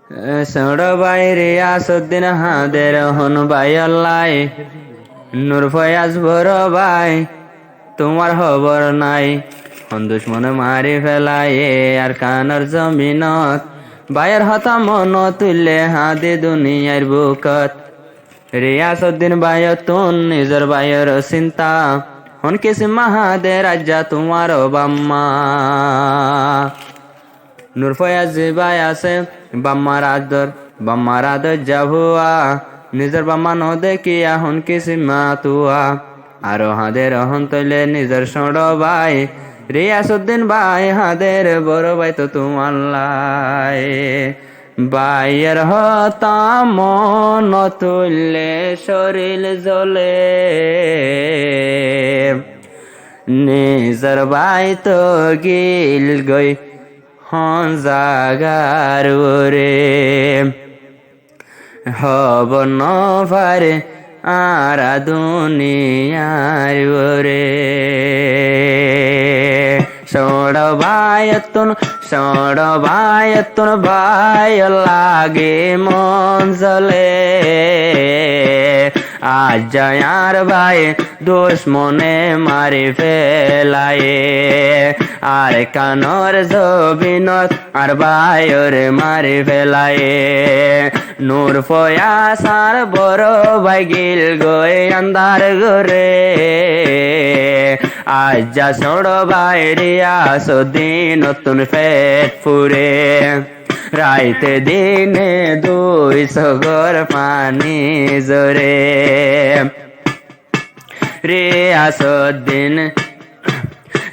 ছোট ভাই রিয়াসউদ্দিন হাদের হন ভাই আল্লাহ, নূর ফয়াজ বড় ভাই তোমার খবর নাই, হন দুশ্মন মারি ফেলায়ে আর কানর জমিনত, ভাইয়ের হতা মন তুললে হাদে দুনিয়ার বুকত। রিয়াসউদ্দিন ভাইয়তুন নিজের ভাইয়ের চিন্তা, হন কিসি মাহাদে রাজ্যা তোমার বাম্মা। নূর ফয়াজ ভাই আছে বাম্মার আদর যাভুয়া, নিজের বাম্মা ন দেখিয়া হন কিসি মাতুয়া, আরো হাদের হন তৈলে নিজের ছোট ভাই রিয়াসউদ্দিন ভাই হাদের বড় ভাই তো তোমার লাই। ভাইয়ের হতা মন তুললে শরীর জ্বলে, নিজের ভাই তো গিল গই হন জাগার ওরে, হব নভারে আর দুনিয়ার ওরে। ছোট ভাইয়তুন ভাই লাগে মন জ্বলে, আজ যায়ার ভাই দুশ্মনে মারি ফেলায়ে, আর কানর জবিনত আর ভাইয়ের মারি ফেলায়ে। নূর ফয়াজ আর বড় ভাই গিল গই আন্দার ঘরে, আজ যা ছোট ভাই রিয়াসউদ্দিন নতুন পেট ফুরে, রাইতে দিনে দুই সগর পানি জোরে।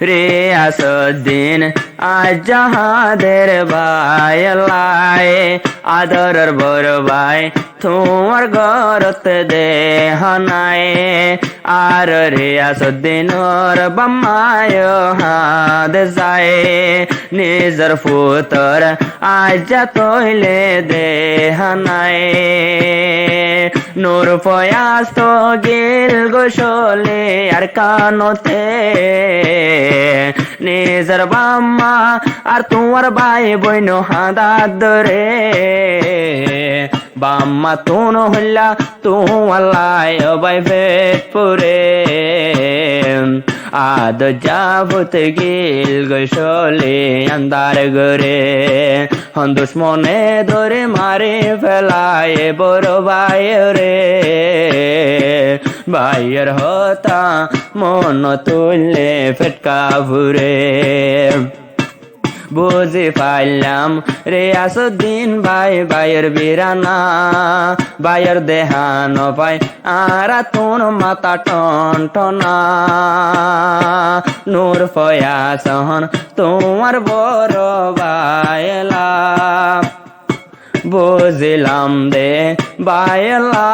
রিয়াসউদ্দিন আজ যাহাদের ভাই লাই, আদরের বড় ভাই তোমার ঘরতে দেহ নাই, আর রিয়াসউদ্দিনর বাম্মায় হাদ যায়, নিজের ফুতর আজ তৈলে দেহ নাই। নূর ফয়াজ তো গিল গোসলে আর কানতে, নিজের বাম্মা আর তোমার ভাই বইন হাদাত ধরে, বাম্মা তুন হল্লা তোমার লাই ভাই পেট পুরে, আদ যাবত গিল গোসলে আন্দার ঘরে, হন দুশ্মনে ধরে মারে ফেলায় বড় ভাই রে। ভাইয়ের হতা মন তুললে ফেটকা ফুরে, বুঝি পাইলাম রিয়াসউদ্দিন ভাই ভাইয়ের বিরানা, ভাইয়ের দেহান পাই আর তোর মাথা টনটনা। নূর ফয়াজ হন তোমার বড় ভাইলা, বুঝিলাম দে ভাইলা।